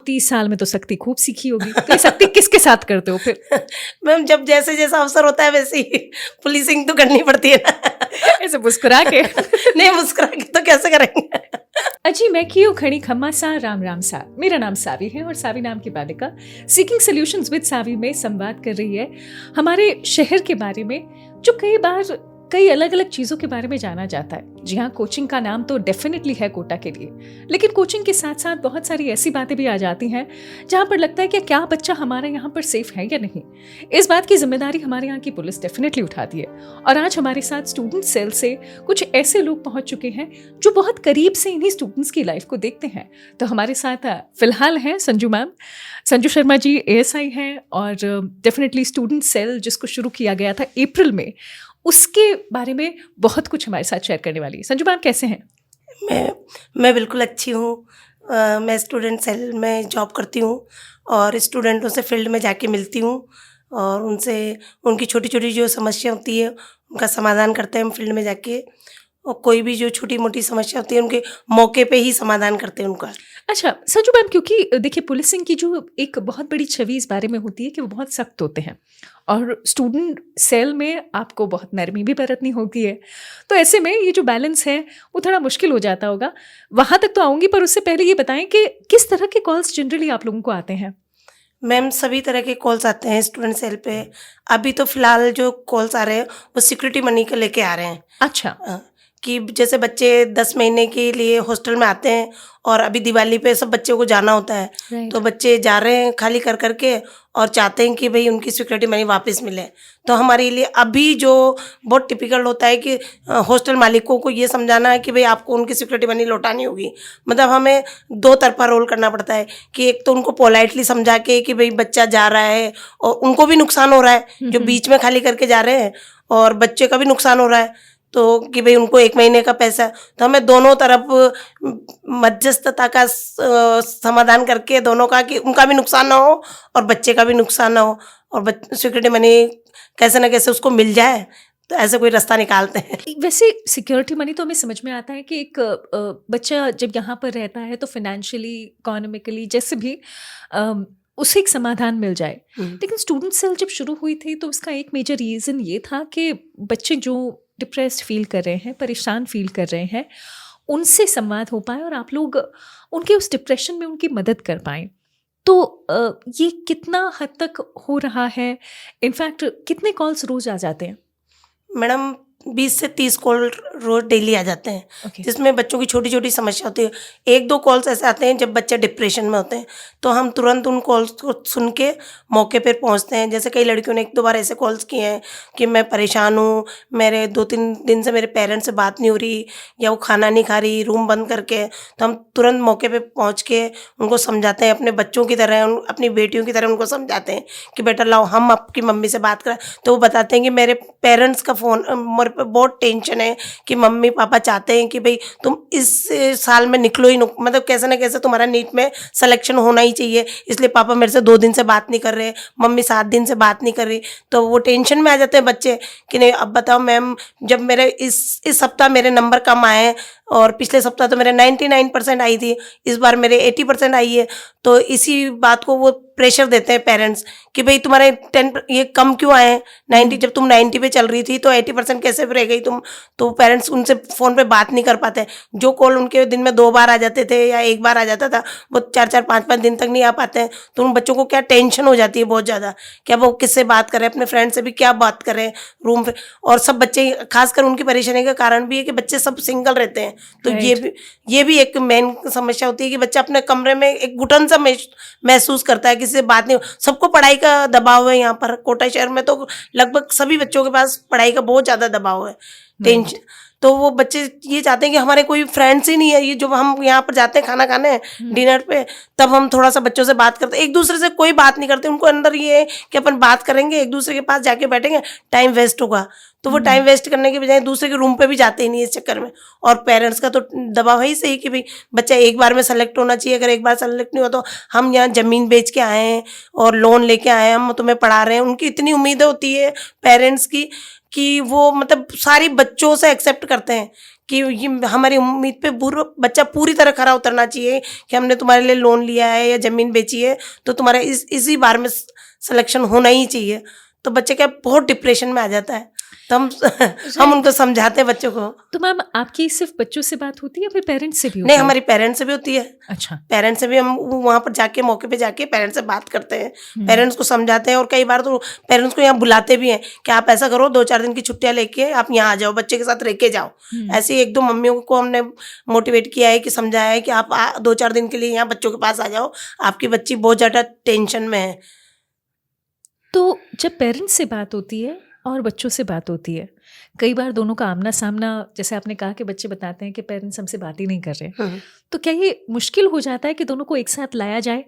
30 साल में तो सख्ती खूब सीखी होगी, तो ये सख्ती किसके साथ करते हो फिर? मैम जब जैसे जैसा अवसर होता है वैसे ही पुलिसिंग तो करनी पड़ती है ना। ऐसे मुस्कुरा के? नहीं, मुस्कुरा के तो कैसे करेंगे। अजी मैं की हूँ खड़ी खम्मा सा राम राम सा। मेरा नाम सावी है और सावी नाम की बालिका सीकिंग सॉल्यूशंस विद सावी में संवाद कर रही है हमारे शहर के बारे में, जो कई बार कई अलग अलग चीज़ों के बारे में जाना जाता है। जी हाँ, कोचिंग का नाम तो डेफिनेटली है कोटा के लिए, लेकिन कोचिंग के साथ साथ बहुत सारी ऐसी बातें भी आ जाती हैं जहाँ पर लगता है कि क्या बच्चा हमारे यहाँ पर सेफ है या नहीं। इस बात की जिम्मेदारी हमारे यहाँ की पुलिस डेफिनेटली उठाती है। और आज हमारे साथ स्टूडेंट सेल से कुछ ऐसे लोग पहुँच चुके हैं जो बहुत करीब से इन्हीं स्टूडेंट्स की लाइफ को देखते हैं। तो हमारे साथ फिलहाल हैं संजू मैम। संजू शर्मा जी ASI हैं और डेफिनेटली स्टूडेंट सेल जिसको शुरू किया गया था अप्रैल में, उसके बारे में बहुत कुछ हमारे साथ शेयर करने वाली है। संजू मैम कैसे हैं? मैं बिल्कुल अच्छी हूँ। मैं स्टूडेंट सेल में जॉब करती हूँ और स्टूडेंटों से फील्ड में जाके मिलती हूँ और उनसे उनकी छोटी छोटी जो समस्या होती है उनका समाधान करते हैं हम फील्ड में जाके। और कोई भी जो छोटी मोटी समस्या होती है उनके मौके पे ही समाधान करते हैं उनका। अच्छा संजू मैम, क्योंकि देखिए पुलिसिंग की जो एक बहुत बड़ी छवि इस बारे में होती है कि वो बहुत सख्त होते हैं और स्टूडेंट सेल में आपको बहुत नरमी भी बरतनी होती है, तो ऐसे में ये जो बैलेंस है वो थोड़ा मुश्किल हो जाता होगा। वहाँ तक तो आऊँगी, पर उससे पहले ये बताएं कि किस तरह के कॉल्स जनरली आप लोगों को आते हैं? मैम सभी तरह के कॉल्स आते हैं स्टूडेंट सेल पे। अभी तो फ़िलहाल जो कॉल्स आ रहे हैं वो सिक्योरिटी मनी के लेके आ रहे हैं। अच्छा। कि जैसे बच्चे 10 महीने के लिए हॉस्टल में आते हैं और अभी दिवाली पे सब बच्चों को जाना होता है, Right. तो बच्चे जा रहे हैं खाली कर करके और चाहते हैं कि भाई उनकी सिक्योरिटी मनी वापस मिले। तो हमारे लिए अभी जो बहुत टिपिकल होता है कि हॉस्टल मालिकों को ये समझाना है कि भाई आपको उनकी सिक्योरिटी मनी लौटानी होगी। मतलब हमें दो तरफा रोल करना पड़ता है कि एक तो उनको पोलाइटली समझा के कि भाई बच्चा जा रहा है और उनको भी नुकसान हो रहा है, जो बीच में खाली करके जा रहे हैं, और बच्चे का भी नुकसान हो रहा है, तो कि भाई उनको 1 महीने का पैसा। तो हमें दोनों तरफ मध्यस्थता का समाधान करके दोनों का कि उनका भी नुकसान ना हो और बच्चे का भी नुकसान ना हो और सिक्योरिटी मनी कैसे ना कैसे उसको मिल जाए, तो ऐसे कोई रास्ता निकालते हैं। वैसे सिक्योरिटी मनी तो हमें समझ में आता है कि एक बच्चा जब यहाँ पर रहता है तो फाइनेंशियली इकोनॉमिकली जैसे भी उसे एक समाधान मिल जाए। लेकिन स्टूडेंट सेल जब शुरू हुई थी तो उसका एक मेजर रीज़न ये था कि बच्चे जो डिप्रेस्ड फील कर रहे हैं, परेशान फील कर रहे हैं, उनसे संवाद हो पाए और आप लोग उनके उस डिप्रेशन में उनकी मदद कर पाएँ। तो ये कितना हद तक हो रहा है? इनफैक्ट कितने कॉल्स रोज़ आ जाते हैं? मैडम 20 से 30 कॉल रोज डेली आ जाते हैं। Okay. जिसमें बच्चों की छोटी छोटी समस्या होती है। 1-2 कॉल्स ऐसे आते हैं जब बच्चे डिप्रेशन में होते हैं, तो हम तुरंत उन कॉल्स को सुन के मौके पर पहुंचते हैं। जैसे कई लड़कियों ने 1-2 बार ऐसे कॉल्स किए हैं कि मैं परेशान हूँ, मेरे 2-3 दिन से मेरे पेरेंट्स से बात नहीं हो रही या वो खाना नहीं खा रही रूम बंद करके, तो हम तुरंत मौके पर पहुँच के उनको समझाते हैं, अपने बच्चों की तरह अपनी बेटियों की तरह उनको समझाते हैं कि बेटा लाओ हम आपकी मम्मी से बात करें। तो वो बताते हैं कि मेरे पेरेंट्स का फ़ोन मेरे पे बहुत टेंशन है कि मम्मी पापा चाहते हैं कि भाई तुम इस साल में निकलो ही मतलब कैसे ना कैसे तुम्हारा नीट में सिलेक्शन होना ही चाहिए, इसलिए पापा मेरे से 2 दिन से बात नहीं कर रहे, मम्मी 7 दिन से बात नहीं कर रही। तो वो टेंशन में आ जाते हैं बच्चे कि नहीं अब बताओ मैम, जब मेरे इस सप्ताह मेरे नंबर कम आए और पिछले सप्ताह तो मेरे 99% आई थी, इस बार मेरे 80% आई है। तो इसी बात को वो प्रेशर देते हैं पेरेंट्स कि भाई तुम्हारे 10 ये कम क्यों आए, 90 जब तुम 90 पे चल रही थी तो 80% कैसे रह गई तुम। तो पेरेंट्स उनसे फ़ोन पे बात नहीं कर पाते। जो कॉल उनके दिन में 2 बार आ जाते थे या 1 बार आ जाता था, वो 4-4 5-5 दिन तक नहीं आ पाते हैं। तो उन बच्चों को क्या टेंशन हो जाती है बहुत ज़्यादा, क्या वो किससे बात करें, अपने फ्रेंड से भी क्या बात करें रूम पे। और सब बच्चे खासकर उनकी परेशानी का कारण भी है कि बच्चे सब सिंगल रहते हैं, तो ये भी एक मेन समस्या होती है कि बच्चा अपने कमरे में एक घुटन सा महसूस करता है, किसी से बात नहीं। सबको पढ़ाई का दबाव है यहाँ पर कोटा शहर में, तो लगभग सभी बच्चों के पास पढ़ाई का बहुत ज़्यादा दबाव है, टेंशन। तो वो बच्चे ये चाहते हैं कि हमारे कोई फ्रेंड्स ही नहीं है। ये जो हम यहाँ पर जाते हैं खाना खाने डिनर पे, तब हम थोड़ा सा बच्चों से बात करते हैं, एक दूसरे से कोई बात नहीं करते। उनको अंदर ये है कि अपन बात करेंगे, एक दूसरे के पास जाके बैठेंगे, टाइम वेस्ट होगा। तो वो टाइम वेस्ट करने के बजाय दूसरे के रूम पे भी जाते ही नहीं इस चक्कर में। और पेरेंट्स का तो दबाव है ही सही कि भाई बच्चा एक बार में सेलेक्ट होना चाहिए, अगर एक बार सेलेक्ट नहीं हुआ तो हम यहाँ ज़मीन बेच के आए हैं और लोन लेके आए हैं, हम तुम्हें पढ़ा रहे हैं। उनकी इतनी उम्मीदें होती है पेरेंट्स की कि वो मतलब सारी बच्चों से एक्सेप्ट करते हैं कि ये हमारी उम्मीद पे बच्चा पूरी तरह खरा उतरना चाहिए कि हमने तुम्हारे लिए लोन लिया है या ज़मीन बेची है तो तुम्हारा इसी बार में सिलेक्शन होना ही चाहिए। तो बच्चे क्या बहुत डिप्रेशन में आ जाता है, तो हम उनको समझाते हैं बच्चों को। तो मैम आपकी सिर्फ बच्चों से बात होती है या फिर पेरेंट्स से भी होती नहीं, है? हमारी पेरेंट्स से भी होती है। अच्छा। पेरेंट्स से भी हम वहाँ पर जाके मौके पे जाके पेरेंट्स से बात करते हैं, पेरेंट्स को समझाते हैं और कई बार तो पेरेंट्स को यहाँ बुलाते भी हैं कि आप ऐसा करो 2-4 दिन की छुट्टियाँ लेके आप यहाँ आ जाओ, बच्चे के साथ रह के जाओ। ऐसे 1-2 मम्मियों को हमने मोटिवेट किया है कि समझाया है कि आप 2-4 दिन के लिए यहाँ बच्चों के पास आ जाओ, आपकी बच्ची बहुत ज़्यादा टेंशन में है। तो जब पेरेंट्स से बात होती है और बच्चों से बात होती है, कई बार दोनों का आमना सामना, जैसे आपने कहा कि बच्चे बताते हैं कि पेरेंट्स हमसे बात ही नहीं कर रहे, तो क्या ये मुश्किल हो जाता है कि दोनों को एक साथ लाया जाए?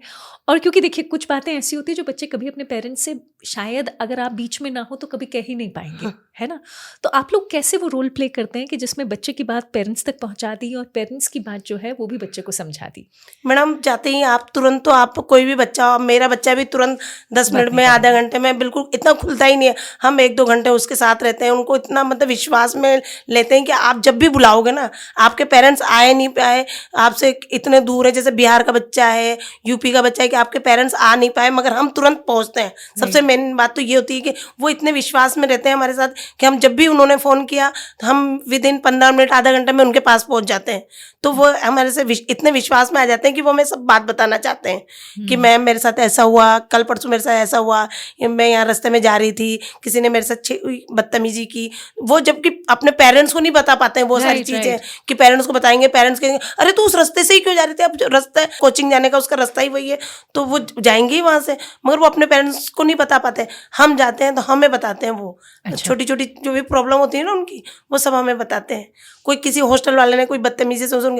और क्योंकि देखिए कुछ बातें ऐसी होती है जो बच्चे कभी अपने पेरेंट्स से शायद अगर आप बीच में ना हो तो कभी कह ही नहीं पाएंगे, है ना? तो आप लोग कैसे वो रोल प्ले करते हैं कि जिसमें बच्चे की बात पेरेंट्स तक पहुंचा दी और पेरेंट्स की बात जो है वो भी बच्चे को समझा दी? मैडम जाते ही आप तुरंत, तो आप कोई भी बच्चा, मेरा बच्चा भी तुरंत 10 मिनट में, आधा घंटे में बिल्कुल इतना खुलता ही नहीं है। हम 1-2 घंटे उसके साथ रहते हैं, उनको इतना मतलब विश्वास में लेते हैं कि आप जब भी बुलाओगे ना, आपके पेरेंट्स आए नहीं पाए, आपसे इतने दूर है, जैसे बिहार का बच्चा है, यूपी का बच्चा है, कि आपके पेरेंट्स आ नहीं पाए मगर हम तुरंत पहुंचते हैं। सबसे मेन बात तो ये होती है कि वो इतने विश्वास में रहते हैं हमारे साथ कि हम जब भी उन्होंने फ़ोन किया तो हम विदिन 15 मिनट, आधा घंटे में उनके पास पहुंच जाते हैं। तो वो हमारे से इतने विश्वास में आ जाते हैं कि वो हमें सब बात बताना चाहते हैं कि मैम मेरे साथ ऐसा हुआ, कल परसों मेरे साथ ऐसा हुआ, मैं यहाँ रास्ते में जा रही थी, किसी ने मेरे साथ बदतमीजी की। वो जबकि अपने पेरेंट्स को नहीं बता पाते हैं वो सारी चीज़ें, कि पेरेंट्स को बताएंगे, पेरेंट्स कहेंगे अरे तू उस रास्ते से ही क्यों जा रही थी, अब रास्ता कोचिंग जाने का उसका रास्ता ही वही है, तो वो जाएंगे ही वहाँ से, मगर वो अपने पेरेंट्स को नहीं बता पाते। हम जाते हैं तो हमें बताते हैं वो। अच्छा। छोटी छोटी जो भी प्रॉब्लम होती है ना उनकी, वो सब हमें बताते हैं। कोई किसी हॉस्टल वाले ने कोई बदतमीजी से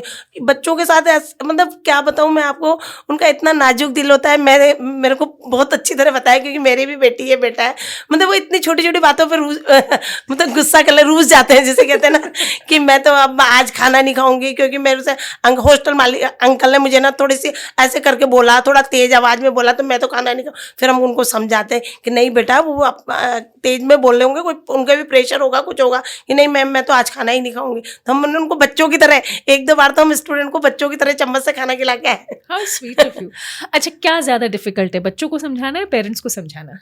बच्चों के साथ मतलब क्या बताऊँ मैं आपको, उनका इतना नाजुक दिल होता है। मेरे को बहुत अच्छी तरह बताया, क्योंकि मेरी भी बेटी है, बेटा है, मतलब वो इतनी छोटी छोटी बातों पर मतलब गुस्सा कर रूस जाते हैं, जैसे कहते हैं ना कि मैं तो अब आज खाना नहीं खाऊंगी क्योंकि मेरे से हॉस्टल मालिक अंकल ने मुझे ना थोड़ी सी ऐसे करके बोला, थोड़ा तेज आवाज़ में बोला, तो मैं तो खाना नहीं खाऊँ। फिर हम उनको समझाते हैं कि नहीं बेटा, वो तेज में बोल रहे होंगे, कोई उनका भी प्रेशर होगा, कुछ होगा, कि नहीं मैम मैं तो आज खाना ही नहीं खाऊंगी। तो हमने उनको बच्चों की तरह 1-2 बार तो हम स्टूडेंट को बच्चों की तरह चम्मच से खाना खिला के आए। How sweet of you. अच्छा, क्या ज़्यादा डिफिकल्ट है, बच्चों को समझाना है पेरेंट्स को समझाना?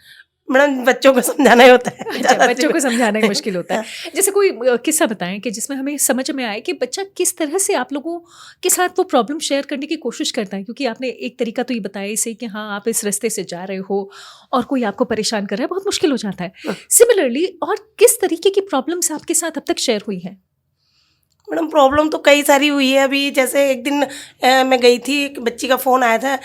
मैडम बच्चों को समझाना ही होता है। अच्छा, बच्चों को समझाना ही मुश्किल होता है। जैसे कोई किस्सा बताएं कि जिसमें हमें समझ में आए कि बच्चा किस तरह से आप लोगों के साथ वो प्रॉब्लम शेयर करने की कोशिश करता है, क्योंकि आपने एक तरीका तो ये बताया इसे कि हाँ आप इस रास्ते से जा रहे हो और कोई आपको परेशान कर रहा है, बहुत मुश्किल हो जाता है। सिमिलरली और किस तरीके की प्रॉब्लम्स आपके साथ अब तक शेयर हुई हैं? मैडम प्रॉब्लम तो कई सारी हुई है। अभी जैसे एक दिन मैं गई थी, एक बच्ची का फ़ोन आया था,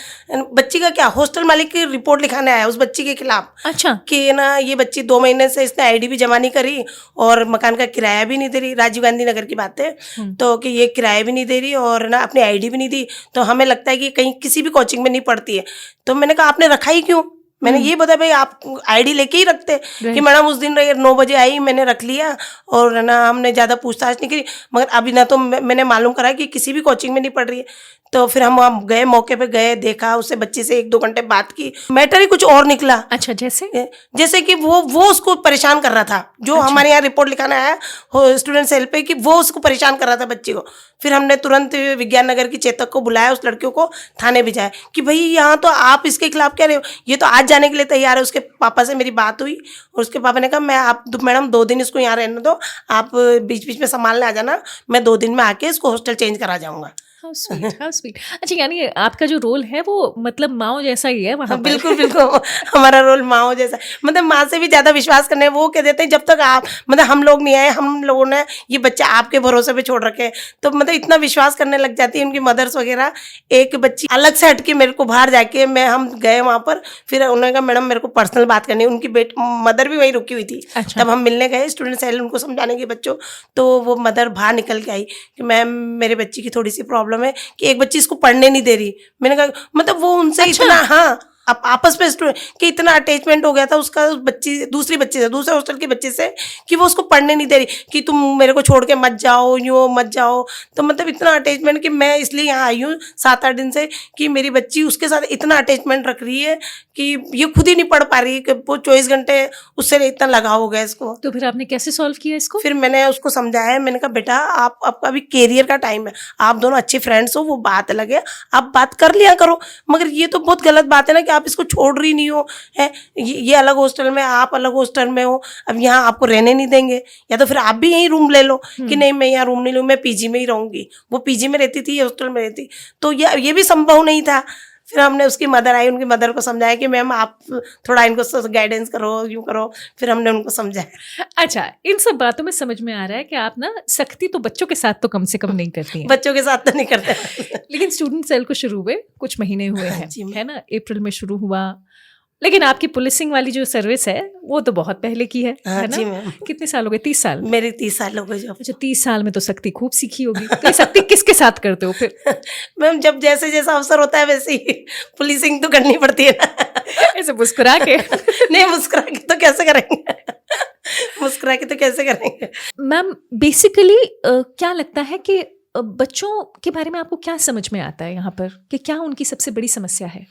बच्ची का क्या, हॉस्टल मालिक की रिपोर्ट लिखाने आया उस बच्ची के खिलाफ। अच्छा। कि ना ये बच्ची 2 महीने से इसने आईडी भी जमा नहीं करी और मकान का किराया भी नहीं दे रही, राजीव गांधी नगर की बात है, तो कि ये किराया भी नहीं दे रही और ना अपनी आईडी भी नहीं दी। तो हमें लगता है कि कहीं किसी भी कोचिंग में नहीं पढ़ती है। तो मैंने कहा आपने रखा ही क्यों? मैंने ये बताया भाई आप आईडी लेके ही रखते, कि मैडम उस दिन 9 बजे आई, मैंने रख लिया और ना हमने ज़्यादा पूछताछ नहीं करी, मगर अभी ना तो मैंने मालूम करा कि किसी भी कोचिंग में नहीं पढ़ रही है। तो फिर हम गए, मौके पे गए, देखा, उससे बच्ची से 1-2 घंटे बात की, मैटर ही कुछ और निकला। अच्छा, जैसे कि वो उसको परेशान कर रहा था, जो अच्छा। हमारे यहाँ रिपोर्ट लिखाना आया स्टूडेंट सेल पे, कि वो उसको परेशान कर रहा था बच्ची को। फिर हमने तुरंत विज्ञान नगर की चेतक को बुलाया, उस लड़कियों को थाने भिजाया कि भाई यहाँ तो आप इसके खिलाफ कह रहे हो, ये तो आज जाने के लिए तैयार है। उसके पापा से मेरी बात हुई और उसके पापा ने कहा आप मैडम 2 दिन इसको यहाँ रहने दो, आप बीच बीच में संभालने आ जाना, मैं 2 दिन में आके इसको हॉस्टल चेंज करा जाऊँगा। How sweet, how sweet. अच्छा, यानी आपका जो रोल है वो मतलब माँ जैसा ही है वहाँ पर? बिल्कुल बिल्कुल, हमारा रोल माँ जैसा, मतलब माँ से भी ज़्यादा विश्वास करने। वो कह देते हैं जब तक आप मतलब हम लोग नहीं आए, हम लोगों ने ये बच्चा आपके भरोसे पे छोड़ रखे, तो मतलब इतना विश्वास करने लग जाती है उनकी मदर्स वगैरह। एक बच्ची अलग से हटके मेरे को बाहर जाके हम गए वहाँ पर, फिर उन्होंने कहा मैडम मेरे को पर्सनल बात करनी है। उनकी मदर भी वहीं रुकी हुई थी। अच्छा। तब हम मिलने गए स्टूडेंट सेल उनको समझाने के बच्चों, तो वो मदर बाहर निकल के आई कि मैम मेरे बच्ची की थोड़ी सी प्रॉब्लम है कि एक बच्ची इसको पढ़ने नहीं दे रही। मैंने कहा मतलब वो उनसे अच्छा। इतना, हाँ अब आपस में कि इतना अटैचमेंट हो गया था उसका उस बच्ची दूसरी बच्ची से, दूसरे हॉस्टल की बच्ची से, कि वो उसको पढ़ने नहीं दे रही कि तुम मेरे को छोड़ के मत जाओ, यूँ मत जाओ। तो मतलब इतना अटैचमेंट कि मैं इसलिए यहाँ आई हूँ 7-8 दिन से कि मेरी बच्ची उसके साथ इतना अटैचमेंट रख रही है कि ये खुद ही नहीं पढ़ पा रही, कि वो 24 घंटे उससे इतना लगाव हो गया इसको। तो फिर आपने कैसे सॉल्व किया इसको? फिर मैंने उसको समझाया, मैंने कहा बेटा आपका अभी कैरियर का टाइम है, आप दोनों अच्छे फ्रेंड्स हो, वो बात अलग है, आप बात कर लिया करो, मगर ये तो बहुत गलत बात है ना कि आप इसको छोड़ रही नहीं हो, है ये अलग हॉस्टल में, आप अलग हॉस्टल में हो, अब यहाँ आपको रहने नहीं देंगे, या तो फिर आप भी यहीं रूम ले लो कि नहीं मैं यहाँ रूम नहीं लूँ, मैं पीजी में ही रहूँगी। वो पीजी में रहती थी, हॉस्टल में रहती, तो ये भी संभव नहीं था। फिर हमने उसकी मदर आई, उनकी मदर को समझाया कि मैम आप थोड़ा इनको गाइडेंस करो, यूँ करो, फिर हमने उनको समझाया। अच्छा, इन सब बातों में समझ में आ रहा है कि आप ना सख्ती तो बच्चों के साथ तो कम से कम नहीं करती हैं। बच्चों के साथ तो नहीं करते। लेकिन स्टूडेंट सेल को शुरू हुए कुछ महीने हुए हैं, जी मैम। है ना, अप्रैल में शुरू हुआ, लेकिन आपकी पुलिसिंग वाली जो सर्विस है वो तो बहुत पहले की है हाँ ना? जी मैम। कितने साल हो गए? 30 साल? मेरी 30 साल हो गए जॉब। अच्छा, 30 साल में तो सख्ती खूब सीखी होगी। तो ये सख्ती किसके साथ करते हो फिर? मैम जब जैसे जैसा अवसर होता है वैसे ही पुलिसिंग तो करनी पड़ती है ना। ऐसे मुस्कुरा के? नहीं, मुस्कुरा के तो कैसे करेंगे। मुस्कुरा के तो कैसे करेंगे। मैम बेसिकली क्या लगता है कि बच्चों के बारे में आपको क्या समझ में आता है यहाँ पर, कि क्या उनकी सबसे बड़ी समस्या है?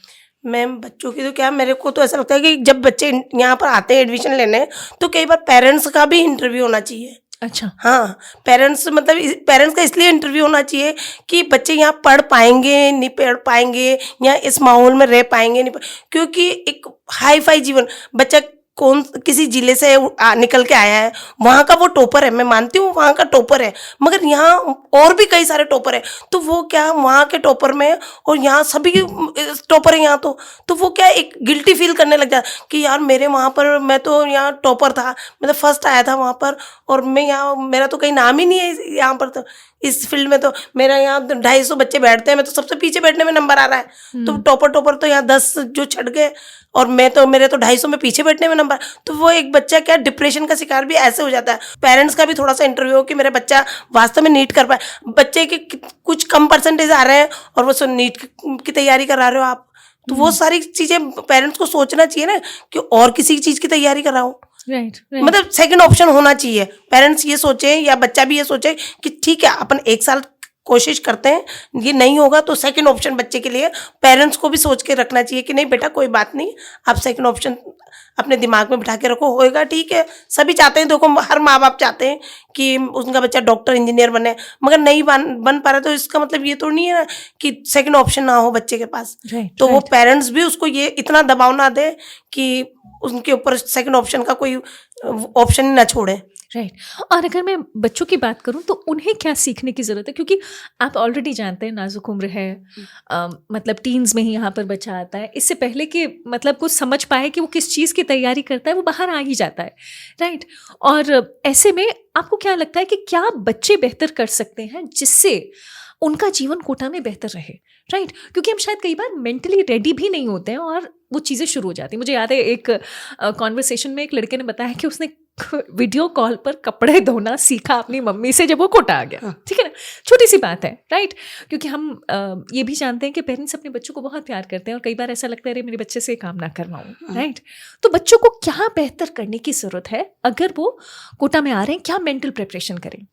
मैम बच्चों की तो क्या, मेरे को तो ऐसा लगता है कि जब बच्चे यहाँ पर आते हैं एडमिशन लेने, तो कई बार पेरेंट्स का भी इंटरव्यू होना चाहिए। अच्छा। हाँ, पेरेंट्स मतलब पेरेंट्स का इसलिए इंटरव्यू होना चाहिए कि बच्चे यहाँ पढ़ पाएंगे नहीं पढ़ पाएंगे, या इस माहौल में रह पाएंगे नहीं क्योंकि एक हाई फाई जीवन, बच्चा कौन किसी जिले से निकल के आया है, वहाँ का वो टॉपर है, मैं मानती हूँ वहाँ का टॉपर है, मगर यहाँ और भी कई सारे टॉपर है, तो वो क्या वहाँ के टॉपर में और यहाँ सभी टॉपर है यहाँ, तो वो क्या एक गिल्टी फील करने लग जाता कि यार मेरे वहाँ पर, मैं तो यहाँ टॉपर था, मैं तो फर्स्ट आया था वहाँ पर, और मैं यहाँ मेरा तो कहीं नाम ही नहीं है यहाँ पर, तो इस फील्ड में तो मेरा यहाँ 250 बच्चे बैठते हैं, मैं तो सबसे पीछे बैठने में नंबर आ रहा है, तो टॉपर तो यहाँ 10 जो छट गए, और मेरे तो 250 में पीछे बैठने में नंबर। तो वो एक बच्चा क्या डिप्रेशन का शिकार भी ऐसे हो जाता है। पेरेंट्स का भी थोड़ा सा इंटरव्यू हो कि मेरा बच्चा वास्तव में नीट कर पाए। बच्चे के कुछ कम परसेंटेज आ रहे हैं और वो नीट की तैयारी करा रहे हो आप, तो वो सारी चीज़ें पेरेंट्स को सोचना चाहिए ना कि और किसी चीज़ की तैयारी कराओ। राइट। मतलब सेकंड ऑप्शन होना चाहिए। पेरेंट्स ये सोचें या बच्चा भी ये सोचे कि ठीक है अपन 1 साल कोशिश करते हैं, ये नहीं होगा तो सेकंड ऑप्शन बच्चे के लिए पेरेंट्स को भी सोच के रखना चाहिए कि नहीं बेटा कोई बात नहीं, आप सेकंड ऑप्शन अपने दिमाग में बिठा के रखो, होएगा ठीक है। सभी चाहते हैं, देखो हर माँ बाप चाहते हैं कि उनका बच्चा डॉक्टर इंजीनियर बने, मगर नहीं बन पा रहा, तो इसका मतलब ये तो नहीं है ना कि सेकंड ऑप्शन ना हो बच्चे के पास। तो वो पेरेंट्स भी उसको ये इतना दबाव ना दे कि उनके ऊपर सेकंड ऑप्शन का कोई ऑप्शन ही ना छोड़े। राइट। और अगर मैं बच्चों की बात करूं तो उन्हें क्या सीखने की ज़रूरत है, क्योंकि आप ऑलरेडी जानते हैं नाजुक उम्र है, मतलब टीन्स में ही यहाँ पर बच्चा आता है, इससे पहले कि मतलब कुछ समझ पाए कि वो किस चीज़ की तैयारी करता है, वो बाहर आ ही जाता है। राइट। और ऐसे में आपको क्या लगता है कि क्या बच्चे बेहतर कर सकते हैं जिससे उनका जीवन कोटा में बेहतर रहे? राइट। क्योंकि हम शायद कई बार मेंटली रेडी भी नहीं होते हैं और वो चीज़ें शुरू हो जाती हैं। मुझे याद है एक कॉन्वर्सेशन में एक लड़के ने बताया कि उसने वीडियो कॉल पर कपड़े धोना सीखा अपनी मम्मी से जब वो कोटा आ गया। ठीक है ना, छोटी सी बात है। राइट। क्योंकि हम ये भी जानते हैं कि पेरेंट्स अपने बच्चों को बहुत प्यार करते हैं और कई बार ऐसा लगता है अरे मेरे बच्चे से काम ना करवाऊँ। राइट। तो बच्चों को क्या बेहतर करने की ज़रूरत है अगर वो कोटा में आ रहे हैं? क्या मेंटल प्रिपरेशन करें?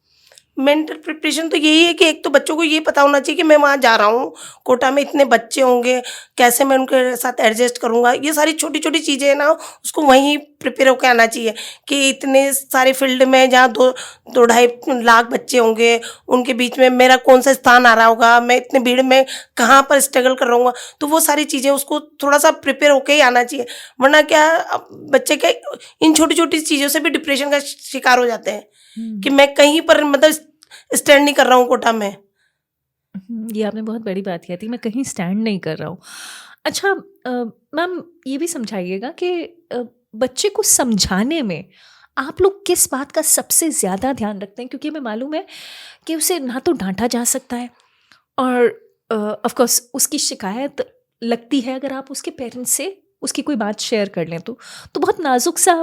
मेंटल प्रिपरेशन तो यही है कि एक तो बच्चों को ये पता होना चाहिए कि मैं वहाँ जा रहा हूँ, कोटा में इतने बच्चे होंगे, कैसे मैं उनके साथ एडजस्ट करूँगा। ये सारी छोटी छोटी चीज़ें हैं ना, उसको वहीं प्रिपेयर होकर आना चाहिए कि इतने सारे फील्ड में जहाँ 2-2.5 लाख बच्चे होंगे, उनके बीच में मेरा कौन सा स्थान आ रहा होगा, मैं इतने भीड़ में कहाँ पर स्ट्रगल कर रहा हूँ। तो वो सारी चीज़ें उसको थोड़ा सा प्रिपेयर होकर ही आना चाहिए, वरना क्या बच्चे क्या इन छोटी छोटी चीज़ों से भी डिप्रेशन का शिकार हो जाते हैं कि मैं कहीं पर मतलब स्टैंड नहीं कर रहा हूँ कोटा में। ये आपने बहुत बड़ी बात कही थी, मैं कहीं स्टैंड नहीं कर रहा हूँ। अच्छा मैम ये भी समझाइएगा कि बच्चे को समझाने में आप लोग किस बात का सबसे ज़्यादा ध्यान रखते हैं? क्योंकि हमें मालूम है कि उसे ना तो डांटा जा सकता है और ऑफ कोर्स उसकी शिकायत लगती है अगर आप उसके पेरेंट्स से उसकी कोई बात शेयर कर लें तो बहुत नाजुक सा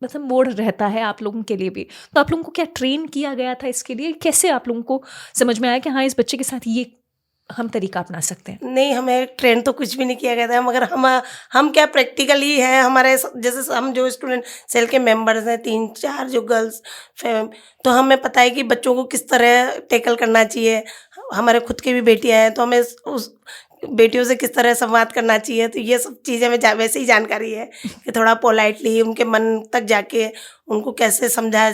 मतलब मोड़ रहता है आप लोगों के लिए भी। तो आप लोगों को क्या ट्रेन किया गया था इसके लिए? कैसे आप लोगों को समझ में आया कि हाँ इस बच्चे के साथ ये हम तरीका अपना सकते हैं? नहीं, हमें ट्रेन तो कुछ भी नहीं किया गया था, मगर हम क्या प्रैक्टिकली है हमारे जैसे हम जो स्टूडेंट सेल के मेंबर्स हैं 3-4 जो गर्ल्स, तो हमें पता है कि बच्चों को किस तरह टैकल करना चाहिए। हमारे खुद की भी बेटियां हैं, तो हमें उस बेटियों से किस तरह संवाद करना चाहिए, तो ये सब चीज़ें हमें वैसे ही जानकारी है कि थोड़ा पोलाइटली उनके मन तक जाके उनको कैसे समझाया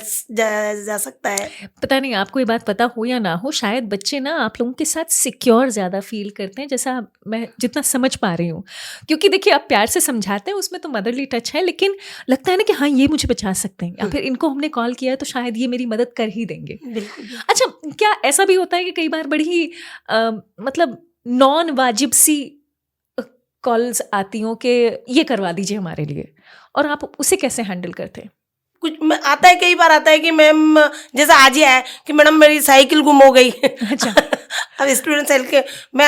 जा सकता है। पता नहीं आपको ये बात पता हो या ना हो, शायद बच्चे ना आप लोगों के साथ सिक्योर ज़्यादा फील करते हैं, जैसा मैं जितना समझ पा रही हूँ। क्योंकि देखिए आप प्यार से समझाते हैं, उसमें तो मदरली टच है, लेकिन लगता है ना कि हाँ ये मुझे बचा सकते हैं, या फिर इनको हमने कॉल किया है तो शायद ये मेरी मदद कर ही देंगे। बिल्कुल। अच्छा, क्या ऐसा भी होता है कि कई बार बड़ी ही मतलब नॉन वाजिब सी कॉल्स आती हों कि ये करवा दीजिए हमारे लिए, और आप उसे कैसे हैंडल करते हैं? आता है, कई बार आता है कि मैम, जैसे आज ही आया कि मैडम मेरी साइकिल गुम हो गई। अच्छा। अब स्टूडेंट सेल के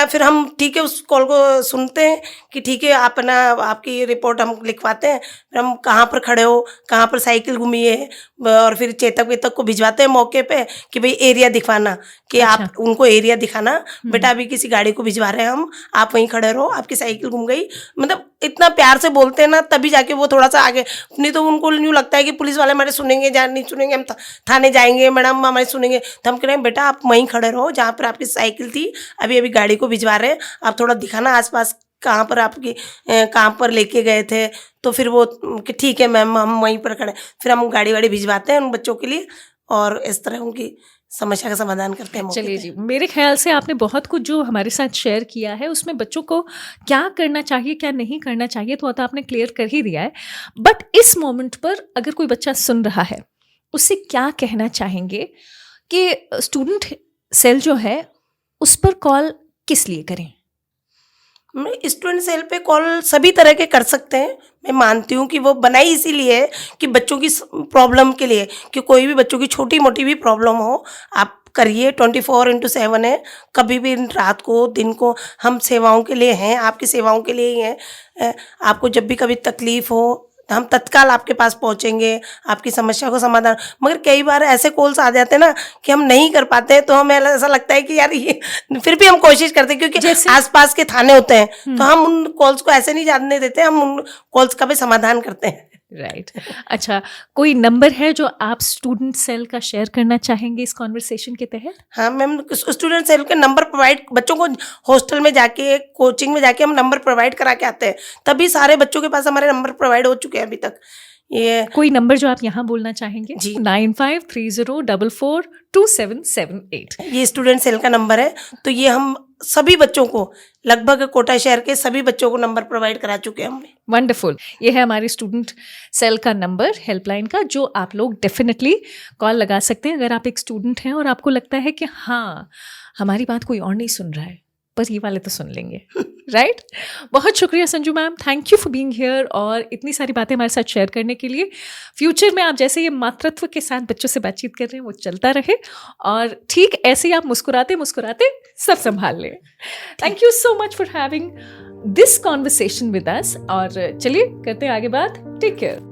फिर हम ठीक है उस कॉल को सुनते हैं कि ठीक है आप ना आपकी रिपोर्ट हम लिखवाते हैं, फिर हम कहाँ पर खड़े हो, कहाँ पर साइकिल घूमी है, और फिर चेतक वेतक को भिजवाते हैं मौके पे कि भाई एरिया दिखवाना, कि अच्छा। आप उनको एरिया दिखाना, बेटा अभी किसी गाड़ी को भिजवा रहे हैं हम, आप वहीं खड़े रहो, आपकी साइकिल घूम गई। मतलब इतना प्यार से बोलते हैं ना, तभी जाके वो थोड़ा सा आगे, नहीं तो उनको यूँ लगता है कि पुलिस वाले हमारे सुनेंगे या नहीं सुनेंगे, हम थाने जाएंगे, मैडम हमारे सुनेंगे, तो हम कह रहे हैं बेटा आप वहीं खड़े रहो जहाँ पर आपकी साइकिल थी, अभी अभी गाड़ी को भिजवा रहे हैं, आप थोड़ा दिखाना आसपास कहाँ पर आपकी कहाँ पर लेके गए थे। तो फिर वो कि ठीक है मैम हम वहीं पर खड़े, फिर हम गाड़ी वाड़ी भिजवाते हैं उन बच्चों के लिए, और इस तरह उनकी समस्या का समाधान करते हैं मौके चलिए पे। जी, मेरे ख्याल से आपने बहुत कुछ जो हमारे साथ शेयर किया है, उसमें बच्चों को क्या करना चाहिए क्या नहीं करना चाहिए तो आपने क्लियर कर ही दिया है। बट इस मोमेंट पर अगर कोई बच्चा सुन रहा है, उससे क्या कहना चाहेंगे कि स्टूडेंट सेल जो है उस पर कॉल किस लिए करें? स्टूडेंट सेल पे कॉल सभी तरह के कर सकते हैं। मैं मानती हूँ कि वो बनाई इसीलिए है कि बच्चों की प्रॉब्लम के लिए, कि कोई भी बच्चों की छोटी मोटी भी प्रॉब्लम हो आप करिए, 24/7 है, कभी भी रात को दिन को हम सेवाओं के लिए हैं, आपकी सेवाओं के लिए ही हैं। आपको जब भी कभी तकलीफ़ हो तो हम तत्काल आपके पास पहुंचेंगे, आपकी समस्या को समाधान। मगर कई बार ऐसे कॉल्स आ जाते हैं ना कि हम नहीं कर पाते हैं, तो हमें ऐसा लगता है कि यार ये, फिर भी हम कोशिश करते हैं क्योंकि आसपास के थाने होते हैं, तो हम उन कॉल्स को ऐसे नहीं जाने देते, हम उन कॉल्स का भी समाधान करते हैं। राइट। अच्छा, कोई नंबर है जो आप स्टूडेंट सेल का शेयर करना चाहेंगे इस कॉन्वर्सेशन के तहत? हाँ मैम, स्टूडेंट सेल के नंबर प्रोवाइड, बच्चों को हॉस्टल में जाके कोचिंग में जाके हम नंबर प्रोवाइड करा के आते हैं, तभी सारे बच्चों के पास हमारे नंबर प्रोवाइड हो चुके हैं अभी तक। ये कोई नंबर जो आप यहाँ बोलना चाहेंगे? जी। 9530442778 ये स्टूडेंट सेल का नंबर है, तो ये हम सभी बच्चों को, लगभग कोटा शहर के सभी बच्चों को नंबर प्रोवाइड करा चुके हैं हमने। वंडरफुल। ये है हमारे स्टूडेंट सेल का नंबर, हेल्पलाइन का, जो आप लोग डेफिनेटली कॉल लगा सकते हैं अगर आप एक स्टूडेंट हैं और आपको लगता है कि हाँ हमारी बात कोई और नहीं सुन रहा है, पर ये वाले तो सुन लेंगे। राइट? बहुत शुक्रिया Sanju ma'am, thank you for being here और इतनी सारी बातें हमारे साथ शेयर करने के लिए। फ्यूचर में आप जैसे ये मातृत्व के साथ बच्चों से बातचीत कर रहे हैं वो चलता रहे, और ठीक ऐसे ही आप मुस्कुराते मुस्कुराते सब संभाल लें। Thank you so much for having this conversation with us, और चलिए करते हैं आगे बात। Take care.